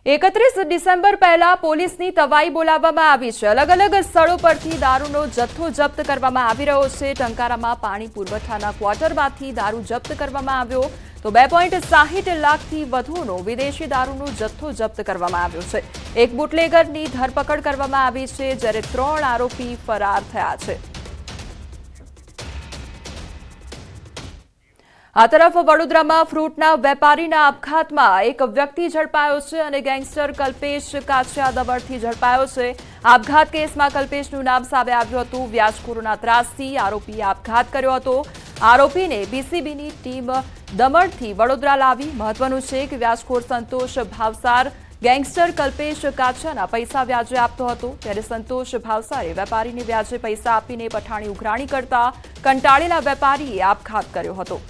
31 December પહેલા પોલીસની તવાઈ બોલાવવામાં આવી છે। અલગ અલગ સ્થળો પરથી દારૂનો જથ્થો જપ્ત કરવામાં આવી રહ્યો છે। ટંકારામાં પાણી પુરવઠાના ક્વાર્ટરમાંથી દારૂ જપ્ત કરવામાં આવ્યો તો 2.60 લાખથી વધુનો વિદેશી દારૂનો જથ્થો જપ્ત કરવામાં આવ્યો છે। એક બુટલેગરની ધરપકડ કરવામાં આવી છે જ્યારે 3 આરોપી ફરાર થયા છે। આ તરફ વડોદરામાં ફ્રૂટના વેપારીના આપઘાતમાં એક વ્યક્તિ ઝડપાયો છે અને ગેંગસ્ટર કલ્પેશ કાછિયા દબડથી ઝડપાયો છે। આપઘાત કેસમાં કલ્પેશનું નામ સામે આવ્યું હતું। વ્યાજખોરોના ત્રાસથી આરોપીએ આપઘાત કર્યો હતો। આરોપીને બીસીબીની ટીમ દમણથી વડોદરા લાવી। મહત્વનું છે કે વ્યાજખોર સંતોષ ભાવસાર ગેંગસ્ટર કલ્પેશ કાછિયાના પૈસા વ્યાજે આપતો હતો ત્યારે સંતોષ ભાવસારે વેપારીને વ્યાજે પૈસા આપીને પઠાણી ઉઘરાણી કરતા કંટાળેલા વેપારીએ આપઘાત કર્યો હતો।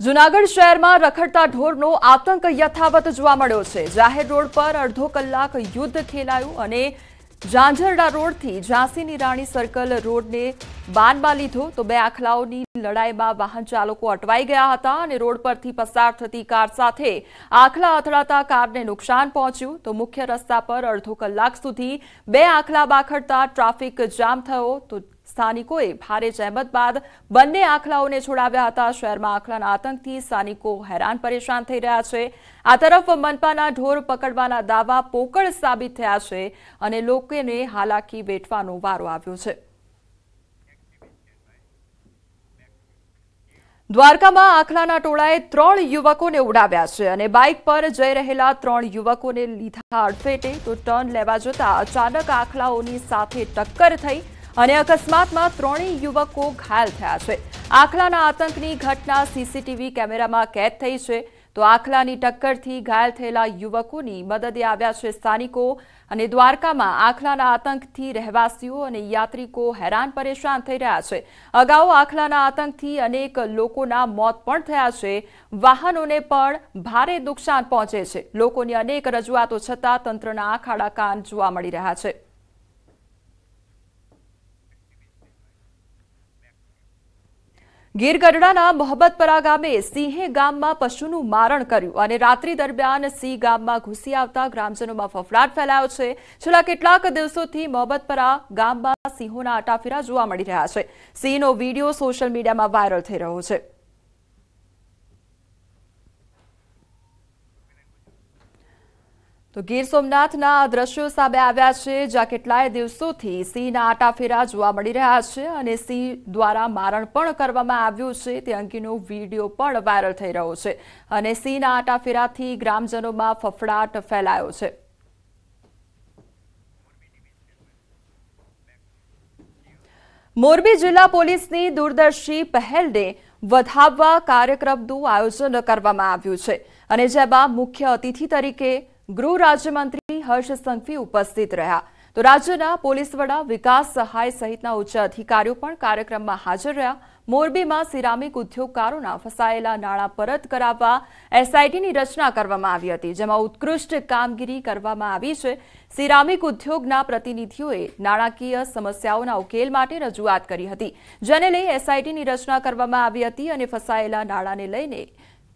જૂનાગઢ શહેરમાં રખડતા ઢોરનો આતંક યથાવત જોવા મળ્યો છે। જાહેર રોડ પર અડધો કલાક યુદ્ધ ખેલાયું અને ઝાંઝરડા રોડથી ઝાંસીની રાણી સર્કલ રોડને બાનમાં લીધો તો 2 આખલાઓની લડાઈમાં વાહન ચાલકો અટવાઈ ગયા હતા અને રોડ પરથી પસાર થતી કાર સાથે આખલા અથડાતા કારને નુકસાન પહોંચ્યું તો મુખ્ય રસ્તા પર અડધો કલાક સુધી 2 આખલા બાખડતા ટ્રાફિક જામ થયો તો સ્થાનિકોએ ભારે જહેમત બાદ બંને આખલાઓને છોડાવ્યા હતા। શહેરમાં આખલાના આતંકથી સ્થાનિકો હેરાન પરેશાન થઈ રહ્યા છે। આ તરફ મનપાના ઢોર પકડવાના દાવા પોકળ સાબિત થયા છે અને લોકોને હાલાકી વેઠવાનો વારો આવ્યો છે। દ્વારકામાં આખલાના ટોળાએ 3 યુવકોને ઉડાવ્યા છે અને બાઇક પર જઈ રહેલા 3 યુવકોને લીધા અડફેટે તો ટર્ન લેવા જતા અચાનક આખલાઓની સાથે ટક્કર થઈ અને અકસ્માતમાં 3 યુવકો ઘાયલ થયા છે। આખલાના આતંકની ઘટના સીસીટીવી કેમેરામાં કેદ થઈ છે તો આખલાની ટક્કરથી ઘાયલ થયેલા યુવકોની મદદે આવ્યા છે સ્થાનિકો અને દ્વારકામાં આખલાના આતંકથી રહેવાસીઓ અને યાત્રિકો હેરાન પરેશાન થઈ રહ્યા છે। અગાઉ આખલાના આતંકથી અનેક લોકોના મોત પણ થયા છે। વાહનોને પણ ભારે નુકસાન પહોંચે છે। લોકોની અનેક રજૂઆતો છતાં તંત્રના આંખ આડા કાન જોવા મળી રહ્યા છે। ગીર ગઢડાના મોહબ્બતપરા ગામે સિંહે ગામમાં પશુનું મારણ કર્યું અને રાત્રિ દરમિયાન સિંહ ગામમાં ઘૂસી આવતા ગ્રામજનોમાં ફફડાટ ફેલાયો છે। છેલ્લા કેટલાક દિવસોથી મોહબ્બતપરા ગામમાં સિંહોના આટાફેરા જોવા મળી રહ્યા છે। સિંહનો વિડીયો સોશિયલ મીડિયામાં વાયરલ થઈ રહ્યો છે। તો ગીર સોમનાથના દ્રશ્યો સામે આવ્યા છે જ્યાં કેટલાય દિવસોથી સિંહના આટાફેરા જોવા મળી રહ્યા છે અને સિંહ દ્વારા મારણ પણ કરવામાં આવ્યું છે તે અંગેનો વિડીયો પણ વાયરલ થઈ રહ્યો છે અને સિંહના આટાફેરાથી ગ્રામજનોમાં ફફડાટ ફેલાયો છે। મોરબી જિલ્લા પોલીસની દૂરદર્શી પહેલને વધાવવા કાર્યક્રમનું આયોજન કરવામાં આવ્યું છે અને જેમાં મુખ્ય અતિથિ તરીકે ગૃહ રાજ્યમંત્રી હર્ષ સંઘવી ઉપસ્થિત રહ્યા તો રાજ્યના પોલીસ વડા વિકાસ સહાય સહિતના ઉચ્ચ અધિકારીઓ પણ કાર્યક્રમમાં હાજર રહ્યા। મોરબીમાં સિરામિક ઉદ્યોગકારોના ફસાયેલા નાણાં પરત કરાવવા એસઆઈટીની રચના કરવામાં આવી હતી જેમાં ઉત્કૃષ્ટ કામગીરી કરવામાં આવી છે। સિરામિક ઉદ્યોગના પ્રતિનિધિઓએ નાણાકીય સમસ્યાઓના ઉકેલ માટે રજૂઆત કરી હતી જેને લઈ એસઆઈટીની રચના કરવામાં આવી હતી અને ફસાયેલા નાણાંને લઈને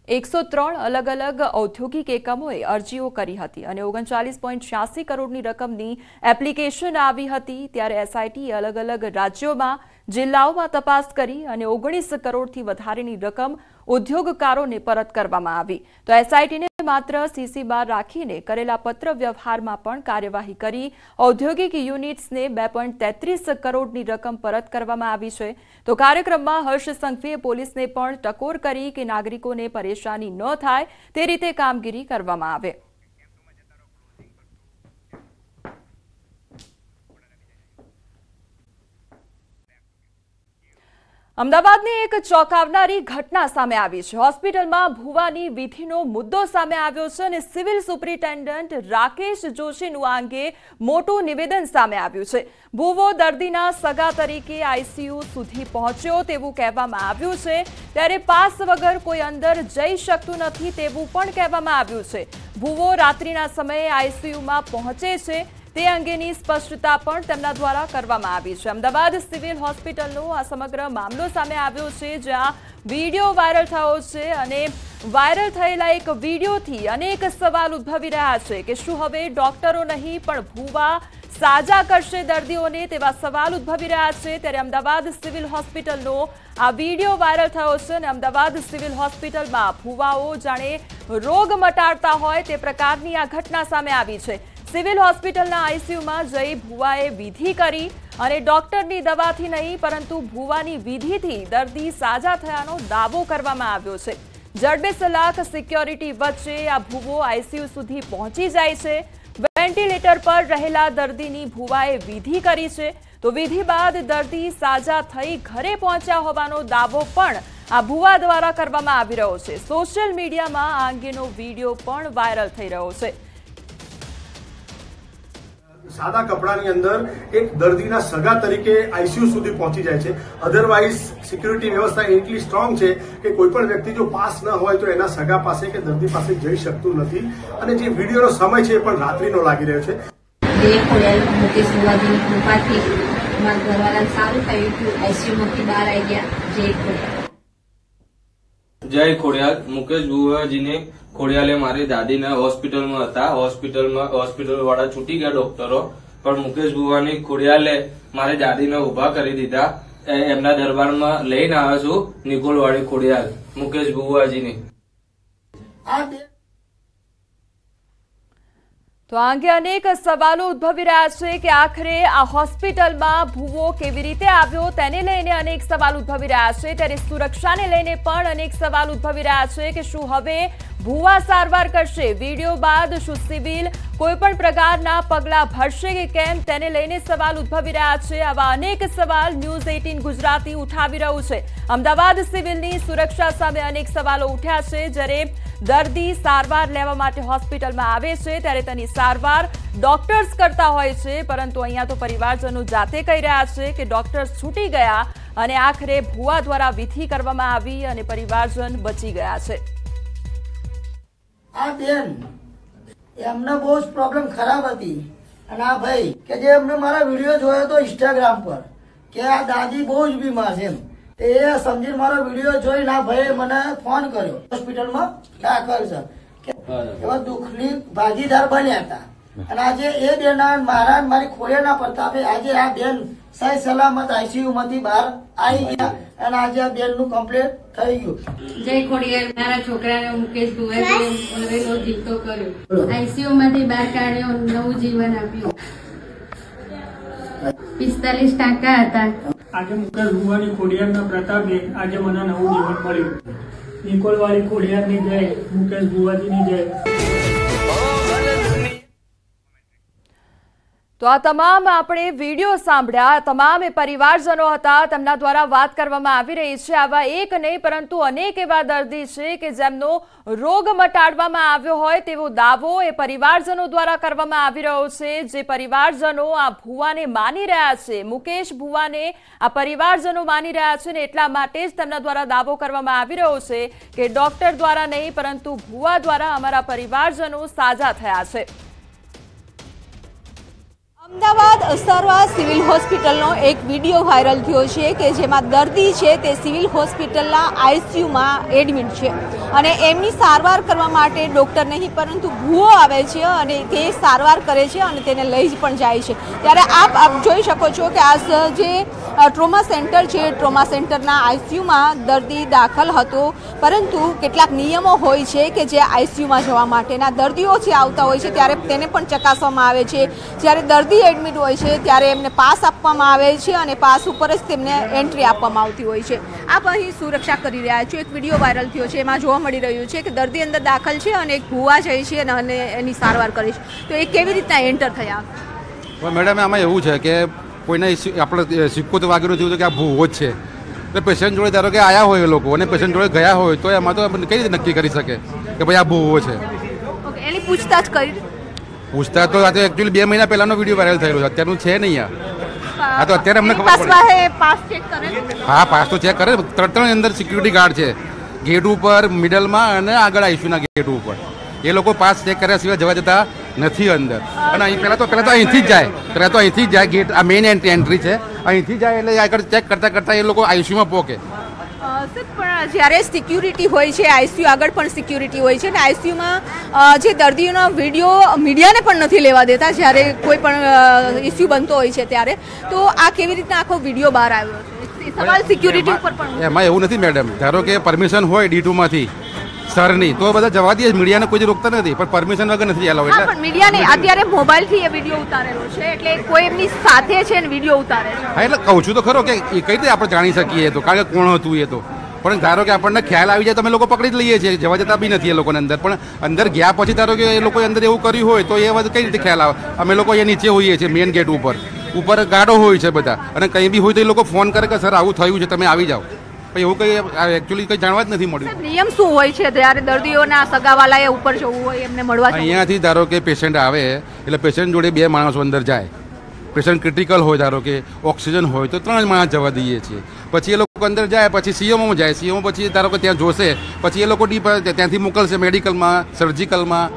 103 અલગ અલગ ઔદ્યોગિક એકમોએ અરજીઓ કરી હતી અને 39.86 કરોડની રકમની એપ્લિકેશન આવી હતી ત્યારે એસઆઈટીએ અલગ અલગ રાજ્યોમાં જિલ્લાઓમાં તપાસ કરી અને 19 કરોડથી વધારેની રકમ ઉદ્યોગકારોને પરત કરવામાં આવી તો એસઆઈટીને માત્ર સીસીમાં રાખીને કરેલા પત્ર વ્યવહારમાં પણ કાર્યવાહી કરી ઔદ્યોગિક યુનિટ્સને 2.33 કરોડની રકમ પરત કરવામાં આવી છે। તો કાર્યક્રમમાં હર્ષ સંઘવીએ પોલીસને પણ ટકોર કરી કે નાગરિકોને પરેશાની ન થાય તે રીતે કામગીરી કરવામાં આવે। અમદાવાદની એક ચોંકાવનારી ઘટના સામે આવી છે। હોસ્પિટલમાં ભૂવાની વિધિનો મુદ્દો સામે આવ્યો છે અને સિવિલ સુપ્રિન્ટેન્ડન્ટ રાકેશ જોશીનું આ અંગે મોટું નિવેદન સામે આવ્યું છે। ભૂવો દર્દીના સગા તરીકે આઈસીયુ સુધી પહોંચ્યો તેવું કહેવામાં આવ્યું છે ત્યારે પાસ વગર કોઈ અંદર જઈ શકતું નથી તેવું પણ કહેવામાં આવ્યું છે। ભૂવો રાત્રિના સમયે આઈસીયુમાં પહોંચે છે તે અંગેની સ્પષ્ટતા પણ તેમના દ્વારા કરવામાં આવી છે। અમદાવાદ સિવિલ હોસ્પિટલનો આ સમગ્ર મામલો સામે આવ્યો છે, જ્યાં વિડીયો વાયરલ થયો છે અને વાયરલ થયેલા એક વિડીયોથી અનેક સવાલ ઉદ્ભવી રહ્યા છે કે શું હવે ડોક્ટરો નહીં પણ ભૂવા સાજા કરશે દર્દીઓને, તેવા સવાલ ઉદ્ભવી રહ્યા છે। ત્યારે અમદાવાદ સિવિલ હોસ્પિટલનો આ વિડીયો વાયરલ થયો છે અને અમદાવાદ સિવિલ હોસ્પિટલમાં ભૂવાઓ જાણે રોગ મટાડતા હોય તે પ્રકારની આ ઘટના સામે આવી છે। સિવિલ હોસ્પિટલના આઈસીયુમાં જઈ ભૂવાએ વિધિ કરી અને ડોક્ટરની દવાથી નહીં પરંતુ ભૂવાની વિધિથી દર્દી સાજા થયાનો દાવો કરવામાં આવ્યો છે। જડબે-સલાખ સિક્યોરિટી વચ્ચે આ ભૂવો આઈસીયુ સુધી પહોંચી જાય છે। વેન્ટિલેટર પર રહેલા દર્દીની ભૂવાએ વિધિ કરી છે, તો વિધિ બાદ દર્દી સાજા થઈ ઘરે પહોંચ્યા હોવાનો દાવો પણ આ ભૂવા દ્વારા કરવામાં આવી રહ્યો છે। સોશિયલ મીડિયામાં આ અંગેનો વિડીયો પણ વાયરલ થઈ રહ્યો છે। सादा कपड़ा अंदर एक दर्दी सगा तरीके आईसीयू सुधी पहुंची जाए छे। अदरवाइज सिक्योरिटी व्यवस्था એટલી સ્ટ્રોંગ છે કે કોઈ પણ વ્યક્તિ જો પાસ ન હોય તો એના સગા પાસે કે દર્દી પાસે જઈ શકતું નથી અને જે વિડીયોનો સમય છે પણ રાત્રિનો લાગી રહ્યો છે। જે ખોડિયાલ મુકેશ ભુવાજીની કૃપાથી મારા ઘરવાળાને સારું થયું કે આઈસીયુમાંથી બહાર આવી ગયા। જય ખોડિયાલ મુકેશ ભુવાજીને ખોડિયાલે મારી દાદીને હોસ્પિટલમાં હતા, હોસ્પિટલ વાળા છૂટી ગયા ડોક્ટરો, પણ મુકેશ ભુવાની ખોડિયાલે મારી દાદીને ઉભા કરી દીધા। એમના દરબારમાં લઈને આવ્યો છું નિકોલવાડી ખોડિયાલ મુકેશ ભુવાજીની। તો આ અંગે અનેક સવાલો ઉદ્ભવી રહ્યા છે કે આખરે આ હોસ્પિટલમાં ભૂવો કેવી રીતે આવ્યો તેને લઈને અનેક સવાલ ઉદ્ભવી રહ્યા છે। ત્યારે સુરક્ષાને લઈને પણ અનેક સવાલ ઉદ્ભવી રહ્યા છે કે શું હવે ભૂવા સારવાર કરશે, વિડીયો બાદ શું સિવિલ કોઈ પણ પ્રકારના પગલાં ભરશે કે કેમ તેને લઈને સવાલ ઉદ્ભવી રહ્યા છે। આવા અનેક સવાલ ન્યૂઝ 18 ગુજરાતી ઉઠાવી રહ્યું છે। અમદાવાદ સિવિલની સુરક્ષા સામે અનેક સવાલો ઉઠ્યા છે। જ્યારે દર્દી સારવાર લેવા માટે હોસ્પિટલમાં આવે છે ત્યારે તેની સારવાર ડોક્ટર્સ કરતા હોય છે, પરંતુ અહીંયા તો પરિવારજનો જાતે કહી રહ્યા છે કે ડોક્ટર્સ છૂટી ગયા અને આખરે ભૂવા દ્વારા વિધિ કરવામાં આવી અને પરિવારજન બચી ગયા છે। આ બેન એમને બહુ જ પ્રોબ્લેમ ખરાબ હતી અને આ ભાઈ કે જે એમને મારા વિડીયો જોયો હતો ઇન્સ્ટાગ્રામ પર કે આ દાદી બહુ જ બીમાર છે એમ, એ સમજીને મારો વિડીયો જોઈને આ ભાઈ મને ફોન કર્યો, હોસ્પિટલમાં દાખલ છે કે એવા દુઃખની ભાગીદાર બન્યા હતા અને આજે એ બેન મારા મારી ખોડિયાના પ્રતાપે આજે આ બેન સહી સલામત આઈસીયુ માંથી બહાર આવી ગયા અને આજે આ બેન નું કમ્પ્લીટ થઈ ગયું। જય ખોડિયાલ મારા છોકરાને મુકેશ ભુવાજીએ જીવતો કર્યો, આઈસીયુ માંથી બહાર કાઢ્યો, નવું જીવન આપ્યું। 45 ટાંકા હતા। આજે મુકેશ ભુવાની ખોડિયારના પ્રતાપે આજે મને નવું જીવન મળ્યું। નિકોલવાળી ખોડિયારની જય, મુકેશ ભુવાજીની જય। તો આ તમામ આપણે વિડીયો સાંભળ્યા, તમામ એ પરિવારજનો હતા, તેમના દ્વારા વાત કરવામાં આવી રહી છે। આવા એક નહીં પરંતુ અનેક એવા દર્દી છે કે જેમનો રોગ મટાડવામાં આવ્યો હોય તેવો દાવો એ પરિવારજનો દ્વારા કરવામાં આવી રહ્યો છે। જે પરિવારજનો આ ભૂવાને માની રહ્યા છે, મુકેશ ભુવાને આ પરિવારજનો માની રહ્યા છે ને એટલા માટે જ તેમના દ્વારા દાવો કરવામાં આવી રહ્યો છે કે ડોક્ટર દ્વારા નહીં પરંતુ ભુવા દ્વારા અમારા પરિવારજનો સાજા થયા છે। અમદાવાદ અસરવા સિવિલ હોસ્પિટલનો એક વિડીયો વાયરલ થયો છે કે જેમાં દર્દી છે તે સિવિલ હોસ્પિટલના આઈસીયુમાં એડમિટ છે અને એમની સારવાર કરવા માટે ડૉક્ટર નહીં પરંતુ ભૂવો આવે છે અને તે સારવાર કરે છે અને તેને લઈ પણ જાય છે। ત્યારે આપ જોઈ શકો છો કે આ જે ટ્રોમા સેન્ટર છે, ટ્રોમા સેન્ટરના આઈસીયુમાં દર્દી દાખલ હતો, પરંતુ કેટલાક નિયમો હોય છે કે જે આઈસીયુમાં જવા માટેના દર્દીઓ જે આવતા હોય છે ત્યારે તેને પણ ચકાસવામાં આવે છે। જ્યારે દર્દી એડમિટ હોય છે ત્યારે એમને પાસ આપવામાં આવે છે અને પાસ ઉપર જ તેમને એન્ટ્રી આપવામાં આવતી હોય છે। આપ અહીં સુરક્ષા કરી રહ્યા છો। એક વિડીયો વાયરલ થયો છે, એમાં જોવા મળી રહ્યું છે કે દર્દી અંદર દાખલ છે અને એક ભૂવા જાય છે અને એની સારવાર કરે છે, તો એ કેવી રીતના એન્ટર થયા? મેડમ આમાં એવું છે કે કોઈને આપણે સિક્કો તો વાગેલું થયું કે આ ભૂવો જ છે, એટલે પેશન્ટ જોડે ધારો કે આવ્યા હોય એ લોકો અને પેશન્ટ જોડે ગયા હોય તો એમાં તો કઈ રીતે નક્કી કરી શકે કે ભાઈ આ ભૂવો છે? ઓકે, એની પૂછતાછ કરી? પૂછતા તો આ તો એકચ્યુઅલી 2 મહિના પહેલાનો વિડીયો વાયરલ થયેલો છે, અત્યારનું છે નહીં। આ તો અત્યારે અમને ખબર પડે। પાસ ચેક કરે? હા, પાસ તો ચેક કરે। 3 અંદર સિક્યુરિટી ગાર્ડ છે, ગેટ ઉપર, મિડલમાં અને આગળ આઈસીયુના ગેટ ઉપર। એ લોકો પાસ ચેક કર્યા સિવાય જવા દેતા નથી અંદર. અને અહીં પહેલાં તો અહીંથી જ જાય ગેટ, આ મેઇન એન્ટ્રી છે, અહીંથી જાય એટલે આગળ ચેક કરતા એ લોકો આઈસીયુમાં પોકે. પણ જ્યારે સિક્યુરિટી હોય છે, આઈસીયુ આગળ પણ સિક્યુરિટી હોય છે, અને આઈસીયુમાં જે દર્દીઓના વિડીયો મીડિયાને પણ નથી લેવા દેતા જ્યારે કોઈ પણ ઇસ્યુ બનતો હોય છે ત્યારે, તો આ કેવી રીતના આખો વિડીયો બહાર આવ્યો છે? સવાલ સિક્યુરિટી ઉપર પણ. એમાં એવું નથી મેડમ, ધારો કે પરમિશન હોય D2માંથી સરની તો બધા જવા દે, મીડિયાને કોઈ રોકતા નથી, પણ પરમિશન વગર નથી એલાઉ. એટલે પણ મીડિયાને અત્યારે મોબાઈલથી એ વિડીયો ઉતારેલો છે, એટલે કોઈ એમની સાથે છે ને વિડીયો ઉતારે છે. હા, એટલે કહું છું તો ખરો કે એ કઈ રીતે આપણે જાણી શકીએ તો, કારણ કે કોણ હતું એ તો. પણ ધારો કે આપણને ખ્યાલ આવી જાય તો અમે લોકો પકડી જ લઈએ છીએ, જવા જતા બી નથી એ લોકોને અંદર. પણ અંદર ગયા પછી ધારો કે એ લોકો અંદર એવું કર્યું હોય તો એ વાત કઈ રીતે ખ્યાલ આવે? અમે લોકો અહીંયા નીચે હોઈએ છીએ મેઇન ગેટ ઉપર ગાર્ડો હોય છે બધા, અને કંઈ બી હોય તો એ લોકો ફોન કરે કે સર આવું થયું છે, તમે આવી જાઓ. એવું કંઈ એકચ્યુઅલી કંઈ જાણવા જ નથી મળ્યું. નિયમ શું હોય છે જ્યારે દર્દીઓના સગાવાલાએ ઉપર જવું હોય, એમને મળવા? અહીંયાથી ધારો કે પેશન્ટ આવે એટલે પેશન્ટ જોડે 2 માણસો અંદર જાય. પેશન્ટ ક્રિટિકલ હોય, ધારો કે ઓક્સિજન હોય તો 3 માણસ જવા દઈએ છીએ. પછી એ લોકો અંદર જાય, પછી સીએમઓમાં જાય, સીએમઓ પછી ધારો કે ત્યાં જોશે, પછી એ લોકો ત્યાંથી મોકલશે મેડિકલમાં, સર્જિકલમાં.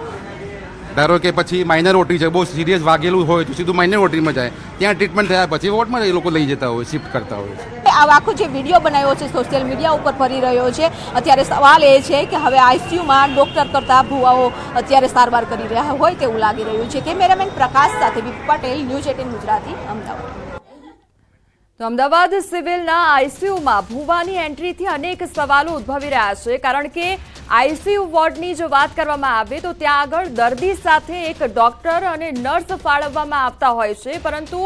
ધારો કે પછી માઇનર ઓટી છે, બહુ સિરિયસ વાગેલું હોય તો સીધું માઇનર ઓટીમાં જાય, ત્યાં ટ્રીટમેન્ટ થયા પછી વોર્ડમાં એ લોકો લઈ જતા હોય, શિફ્ટ કરતા હોય. આ આખો જે વિડીયો બનાવ્યો છે સોશિયલ મીડિયા ઉપર ફરી રહ્યો છે, અત્યારે સવાલ એ છે કે હવે આઈસીયુમાં ડોક્ટર કરતા ભુવાઓ અત્યારે સારવાર કરી રહ્યા હોય તેવું લાગી રહ્યું છે. કેમેરામેન પ્રકાશ સાથે વિપુ પટેલ, ન્યૂઝ 18 ગુજરાતી, અમદાવાદ. તો અમદાવાદ સિવિલના આઈસીયુમાં ભુવાની એન્ટ્રીથી અનેક સવાલો ઉદ્ભવી રહ્યા છે, કારણ કે આઈસીયુ વોર્ડની જો વાત કરવામાં આવે તો ત્યાં આગળ દર્દી સાથે એક ડોક્ટર અને નર્સ ફાળવવામાં આવતા હોય છે, પરંતુ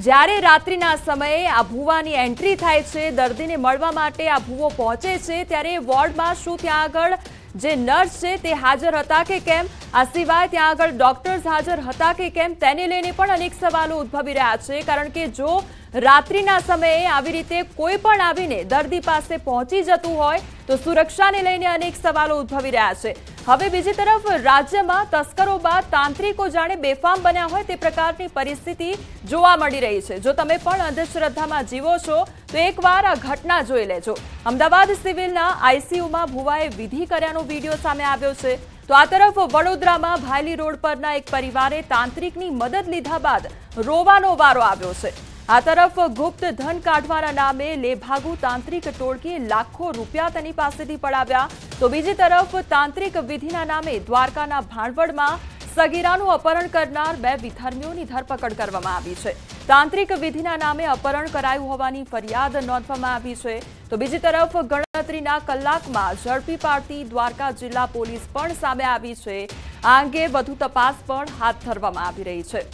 જ્યારે રાત્રિના સમયે આ ભુવાની એન્ટ્રી થાય છે, દર્દીને મળવા માટે આ ભુવો પહોંચે છે, ત્યારે વોર્ડમાં શું ત્યાં આગળ જે નર્સ છે તે હાજર હતા કે કેમ, આ સિવાય ત્યાં આગળ ડોક્ટર્સ હાજર હતા કે કેમ, તેને લઈને પણ અનેક સવાલો ઉદ્ભવી રહ્યા છે. કારણ કે જો રાત્રિના સમયે આવી રીતે કોઈ પણ આવીને દર્દી પાસે પહોંચી જતું હોય તો સુરક્ષાને લઈને અનેક સવાલો ઉદ્ભવી રહ્યા છે. હવે બીજી તરફ રાજ્યમાં તસ્કરો બાદ તાંત્રિકો જાણે બેફામ બન્યા હોય તે પ્રકારની પરિસ્થિતિ જોવા મળી રહી છે. જો તમે પણ અંધશ્રદ્ધામાં જીવો છો તો એકવાર આ ઘટના જોઈ લેજો. અમદાવાદ સિવિલના આઈસીયુમાં ભુવાએ વિધિ કર્યાનો વિડીયો સામે આવ્યો છે. તો આ તરફ વડોદરામાં ભાયલી રોડ પરના એક પરિવારે તાંત્રિકની મદદ લીધા બાદ રોવાનો વારો આવ્યો છે. આ તરફ ગુપ્ત ધન કાઢવાના નામે લેભાગુ તાંત્રિક ટોળકીએ લાખો રૂપિયા તેની પાસેથી પડાવ્યા. તો બીજી તરફ તાંત્રિક વિધિના નામે દ્વારકાના ભાણવડમાં સગીરાનું અપહરણ કરનાર 2 વિધર્મીઓની ધરપકડ કરવામાં આવી છે. તાંત્રિક વિધિના નામે અપહરણ કરાયું હોવાની ફરિયાદ નોંધવામાં આવી છે. તો બીજી તરફ ગણતરીના કલાકમાં ઝડપી પાડતી દ્વારકા જિલ્લા પોલીસ પણ સામે આવી છે. આ અંગે વધુ તપાસ પણ હાથ ધરવામાં આવી રહી છે.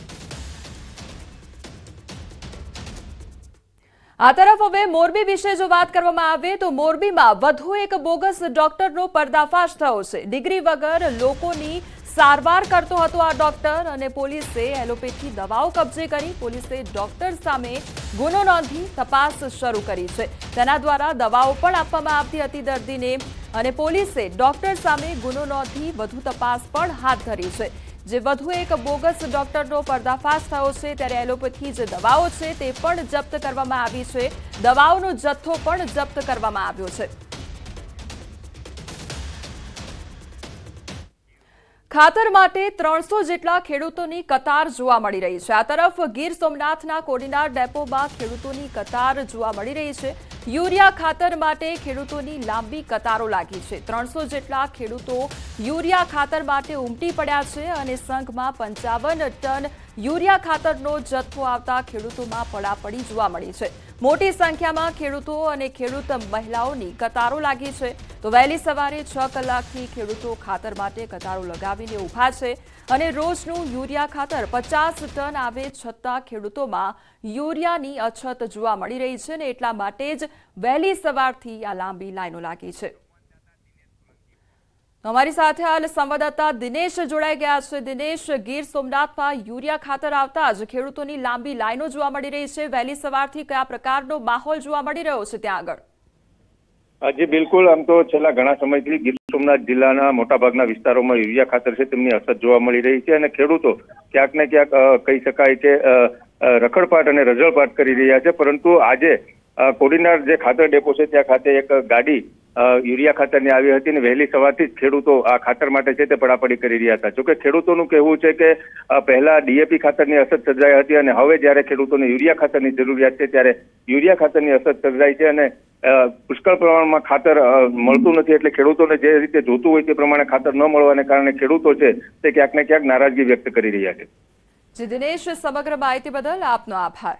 આ તરફ હવે મોરબી વિશે જો વાત કરવામાં આવે તો મોરબીમાં વધુ એક બોગસ ડોક્ટરનો પર્દાફાશ થયો છે. ડિગ્રી વગર લોકોની સારવાર કરતો હતો આ ડોક્ટર, અને પોલીસે એલોપેથી દવાઓ કબજે કરી પોલીસે ડોક્ટર સામે ગુનો નોંધી તપાસ શરૂ કરી છે. તેના દ્વારા દવાઓ પણ આપવામાં આવતી હતી દર્દીને, અને પોલીસે ડોક્ટર સામે ગુનો નોંધી વધુ તપાસ પણ હાથ ધરી છે. જે વધુ એક બોગસ ડોક્ટરનો પર્દાફાશ થયો છે, ત્યારે એલોપેથી જે દવાઓ છે તે પણ જપ્ત કરવામાં આવી છે. દવાઓનો જથ્થો પણ જપ્ત કરવામાં આવ્યો છે. ખાતર માટે 300 જેટલા ખેડૂતોની કતાર જોવા મળી રહી છે. આ તરફ ગીર સોમનાથના કોડીનાર ડેપોમાં ખેડૂતોની કતાર જોવા મળી રહી છે. યુરિયા ખાતર માટે ખેડૂતોની લાંબી કતારો લાગી છે. 300 જેટલા ખેડૂતો યુરિયા ખાતર માટે ઉમટી પડ્યા છે, અને સંઘમાં 55 ટન યુરિયા ખાતરનો જથ્થો આવતા ખેડૂતોમાં પડાપડી જોવા મળી છે. મોટી સંખ્યામાં ખેડૂતો અને ખેડૂત મહિલાઓની કતારો લાગી છે. તો વહેલી સવારે 6 કલાકથી ખેડૂતો ખાતર માટે કતારો લગાવીને ઊભા છે, અને રોજનું યુરિયા ખાતર 50 ટન આવે છતાં ખેડૂતોમાં યુરિયાની અછત જોવા મળી રહી છે, અને એટલા માટે જ વહેલી સવારથી આ લાંબી લાઈનો લાગી છે. અમારી સાથે હાલ સંવાદદાતા દિનેશ જોડાઈ ગયા છે. દિનેશ, ગીર સોમનાથમાં યુરિયા ખાતર આવતા જ ખેડૂતોની લાંબી લાઈનો જોવા મળી રહી છે. વહેલી સવારથી કયા પ્રકારનો માહોલ જોવા મળી રહ્યો છે ત્યાં આગળ? જી બિલકુલ, આમ તો છેલ્લા ઘણા સમયથી ગીર સોમનાથ જિલ્લાના મોટાભાગના વિસ્તારોમાં યુરિયા ખાતર છે તેમની અછત જોવા મળી રહી છે, અને ખેડૂતો ક્યાંક ને ક્યાંક કહી શકાય કે રખડપાટ અને રઝળપાટ કરી રહ્યા છે. પરંતુ આજે કોડીનાર જે ખાતર ડેપો છે ત્યાં ખાતે એક ગાડી યુરિયા ખાતરની આવી હતી અને વહેલી સવારથી જ ખેડૂતો આ ખાતર માટે છે તે પડાપડી કરી રહ્યા હતા. જોકે ખેડૂતોનું કહેવું છે કે પહેલા ડીએપી ખાતરની અછત સર્જાઈ હતી અને હવે જ્યારે ખેડૂતોને યુરિયા ખાતરની જરૂરિયાત છે ત્યારે યુરિયા ખાતરની અછત સર્જાઈ છે અને પુષ્કળ પ્રમાણમાં ખાતર મળતું નથી. એટલે ખેડૂતોને જે રીતે જોતું હોય તે પ્રમાણે ખાતર ન મળવાને કારણે ખેડૂતો છે તે ક્યાંક ને ક્યાંક નારાજગી વ્યક્ત કરી રહ્યા છે. જી દિનેશ, સમગ્ર માહિતી બદલ આપનો આભાર.